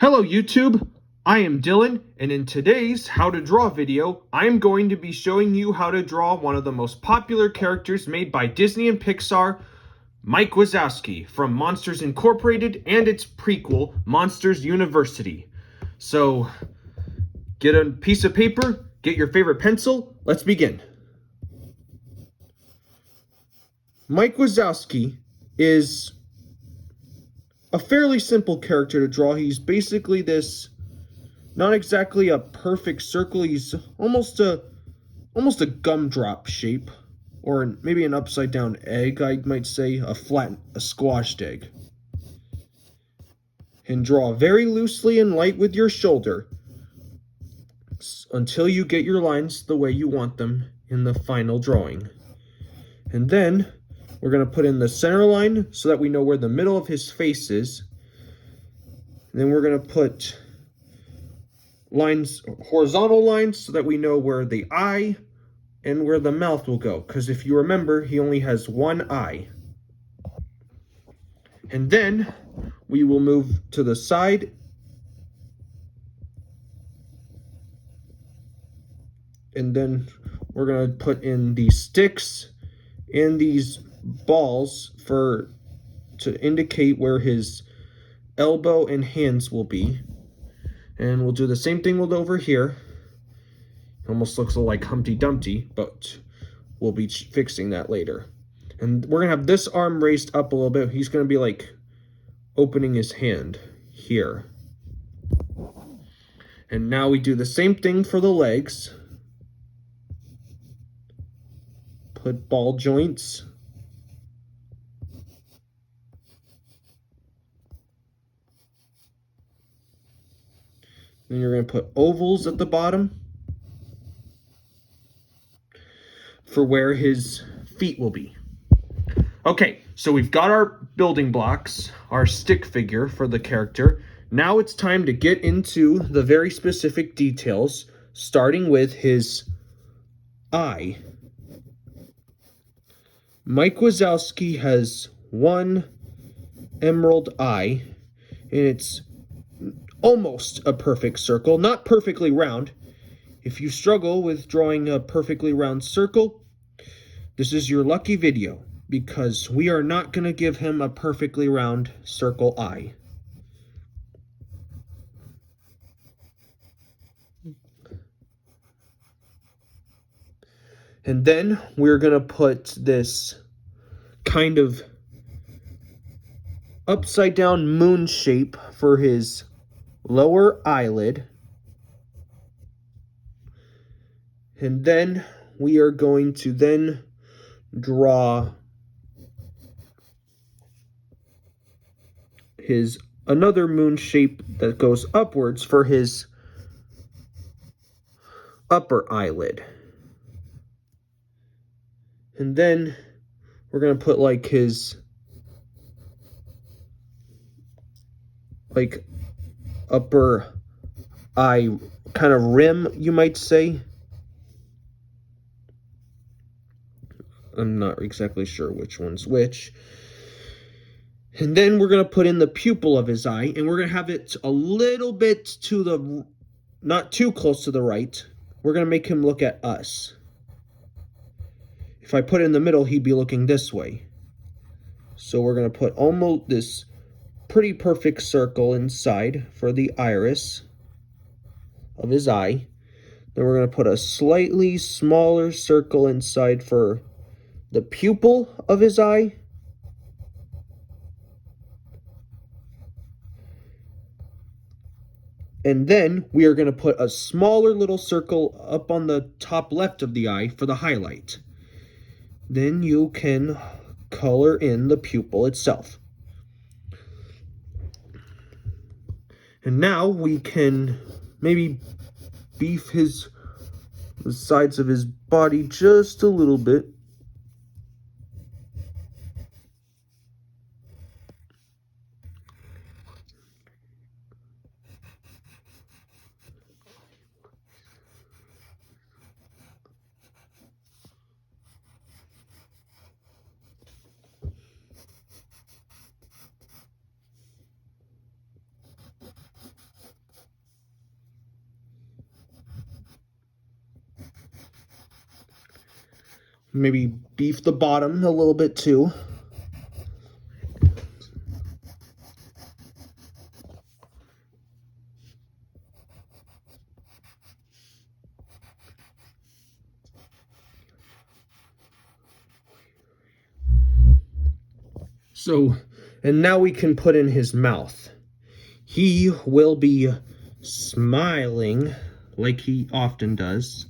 Hello YouTube, I am Dylan, and in today's How to Draw video, I am going to be showing you how to draw one of the most popular characters made by Disney and Pixar, Mike Wazowski, from Monsters Incorporated and its prequel, Monsters University. So, get a piece of paper, get your favorite pencil, let's begin. Mike Wazowski is a fairly simple character to draw. He's basically this, not exactly a perfect circle. He's almost a gumdrop shape, or maybe an upside down egg, I might say, a squashed egg. And draw very loosely and light with your shoulder until you get your lines the way you want them in the final drawing. And then we're going to put in the center line so that we know where the middle of his face is. And then we're going to put lines, horizontal lines, so that we know where the eye and where the mouth will go. Because if you remember, he only has one eye. And then we will move to the side. And then we're going to put in these sticks and these balls to indicate where his elbow and hands will be. And we'll do the same thing with over here. Almost looks like Humpty Dumpty, but we'll be fixing that later. And we're going to have this arm raised up a little bit. He's going to be like opening his hand here. And now we do the same thing for the legs. Put ball joints. Then you're going to put ovals at the bottom for where his feet will be. Okay, so we've got our building blocks, our stick figure for the character. Now it's time to get into the very specific details, starting with his eye. Mike Wazowski has one emerald eye, and it's almost a perfect circle, not perfectly round. If you struggle with drawing a perfectly round circle, this is your lucky video, because we are not going to give him a perfectly round circle eye. And then we're going to put this kind of upside down moon shape for his lower eyelid. And then we are going to then draw another moon shape that goes upwards for his upper eyelid. And then we're going to put like his upper eye kind of rim, you might say. I'm not exactly sure which one's which. And then we're going to put in the pupil of his eye, and we're going to have it a little bit to the, not too close to the right. We're going to make him look at us. If I put it in the middle, he'd be looking this way. So we're going to put almost this pretty perfect circle inside for the iris of his eye. Then we're going to put a slightly smaller circle inside for the pupil of his eye. And then we are going to put a smaller little circle up on the top left of the eye for the highlight. Then you can color in the pupil itself. And now we can maybe beef the sides of his body just a little bit. maybe beef the bottom a little bit too. So, and now we can put in his mouth. He will be smiling like he often does.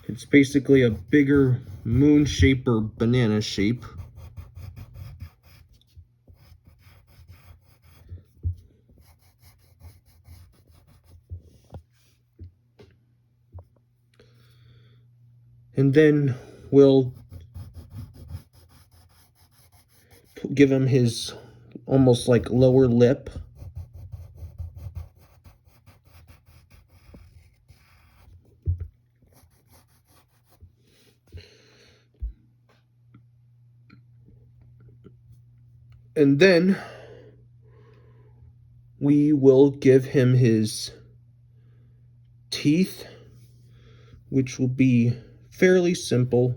It's basically a bigger moon shape or banana shape. And then we'll give him his almost like lower lip. And then we will give him his teeth, which will be fairly simple.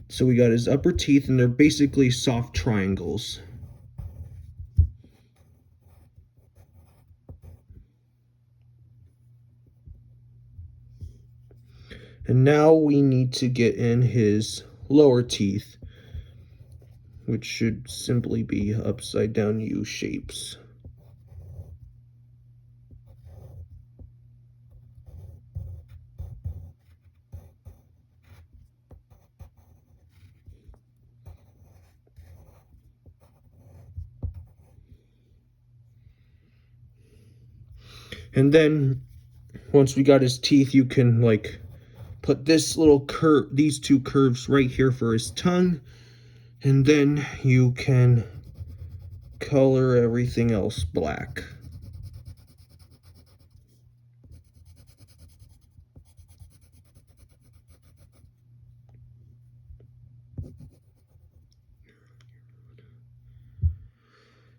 So we got his upper teeth, and they're basically soft triangles. And now we need to get in his lower teeth, which should simply be upside down U shapes. And then once we got his teeth, you can like put this little curve, these two curves right here for his tongue, and then you can color everything else black.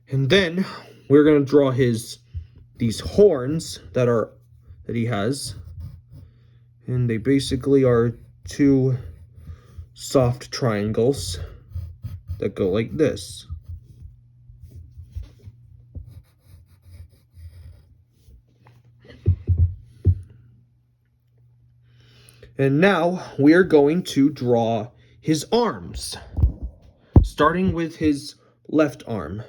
And then we're gonna draw these horns that he has, and they basically are two soft triangles that go like this. And now we are going to draw his arms, starting with his left arm.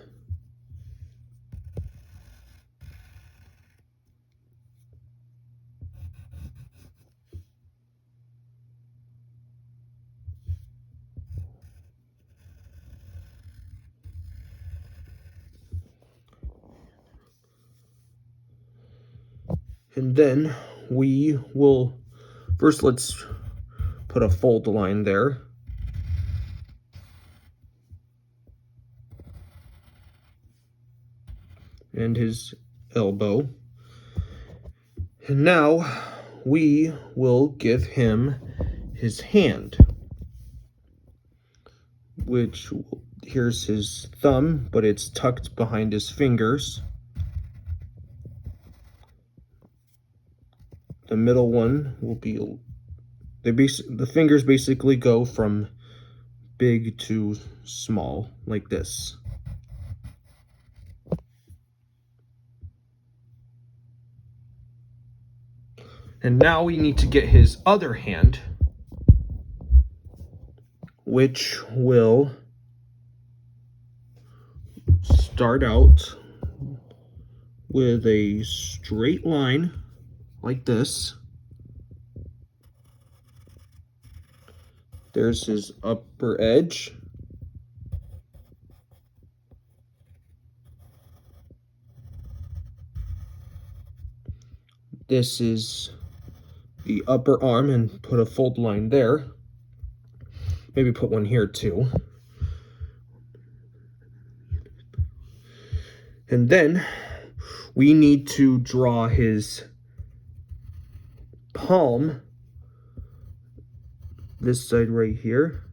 And then we will, first let's put a fold line there. And his elbow. And now we will give him his hand, which here's his thumb, but it's tucked behind his fingers. The middle one will be, the fingers basically go from big to small, like this. And now we need to get his other hand, which will start out with a straight line like this. There's his upper edge. this is the upper arm and put a fold line there. Maybe put one here too. And then we need to draw his palm, this side right here.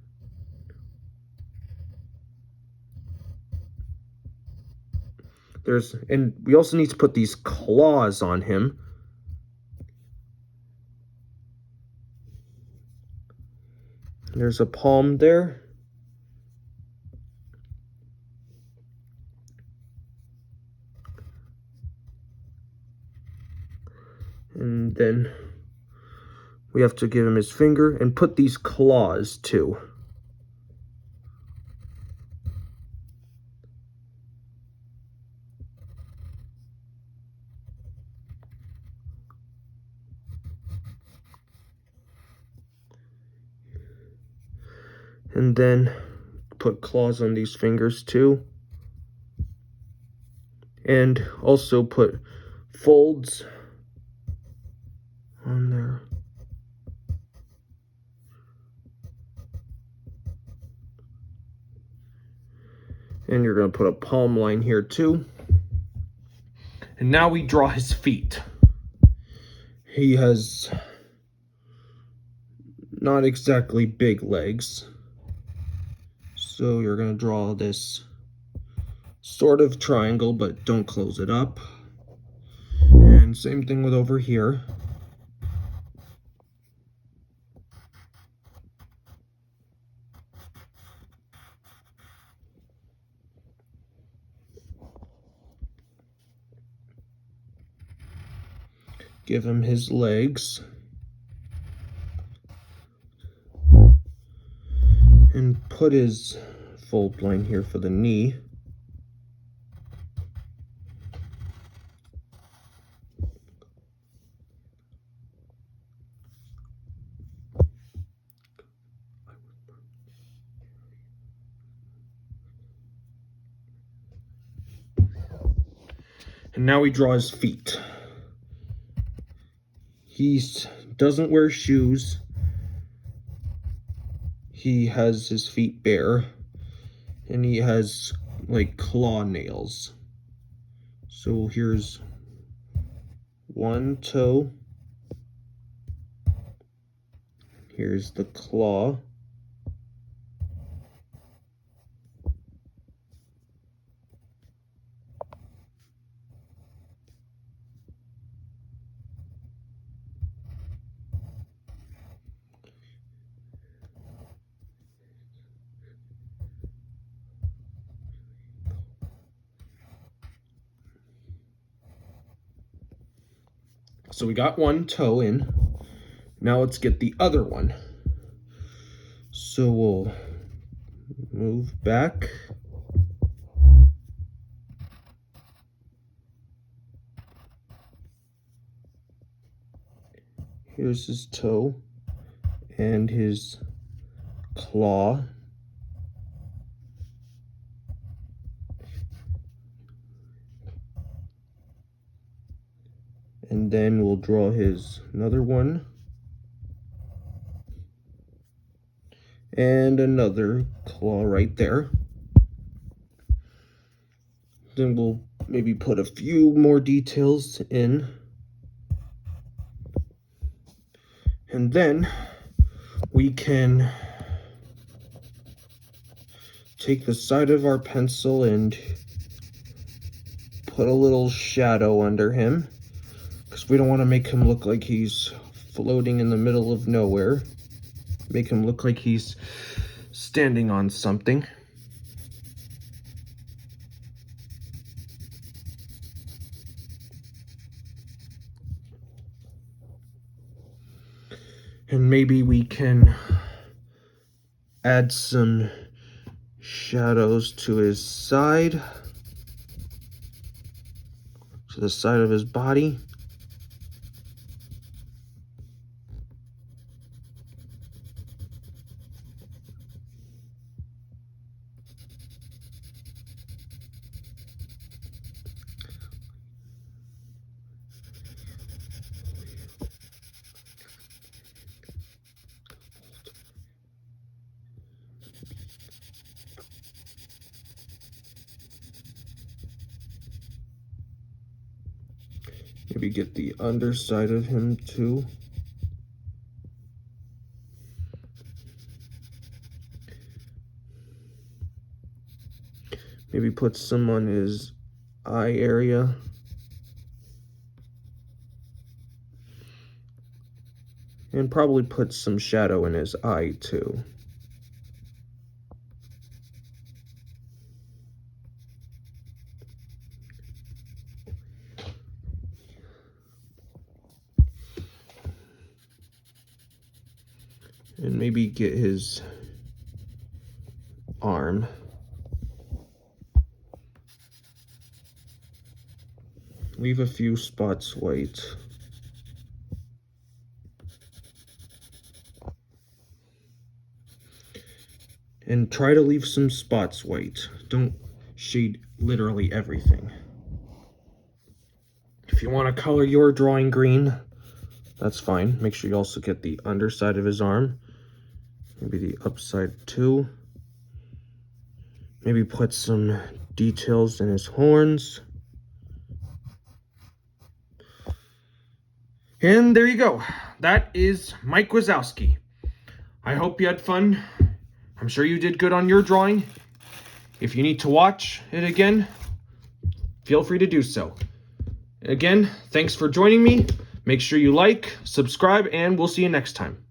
And we also need to put these claws on him. There's a palm there. And then we have to give him his finger and put these claws too. And then put claws on these fingers too. And also put folds on there. And you're going to put a palm line here too. And now we draw his feet. He has not exactly big legs. So you're going to draw this sort of triangle, but don't close it up. And same thing with over here. Give him his legs. And put his fold line here for the knee. And now we draw his feet. He doesn't wear shoes. He has his feet bare. And he has like claw nails. So here's one toe. Here's the claw. So we got one toe in. Now let's get the other one. So we'll move back. Here's his toe and his claw. And then we'll draw his another one. And another claw right there. Then we'll maybe put a few more details in. And then we can take the side of our pencil and put a little shadow under him, because we don't want to make him look like he's floating in the middle of nowhere. Make him look like he's standing on something. And maybe we can add some shadows to his side, to the side of his body. Maybe get the underside of him too. Maybe put some on his eye area. And probably put some shadow in his eye too. And maybe get his arm. Leave a few spots white. And try to leave some spots white. Don't shade literally everything. If you want to color your drawing green, that's fine. Make sure you also get the underside of his arm. Maybe the upside too. Maybe put some details in his horns. And there you go. That is Mike Wazowski. I hope you had fun. I'm sure you did good on your drawing. If you need to watch it again, feel free to do so. Again, thanks for joining me. Make sure you like, subscribe, and we'll see you next time.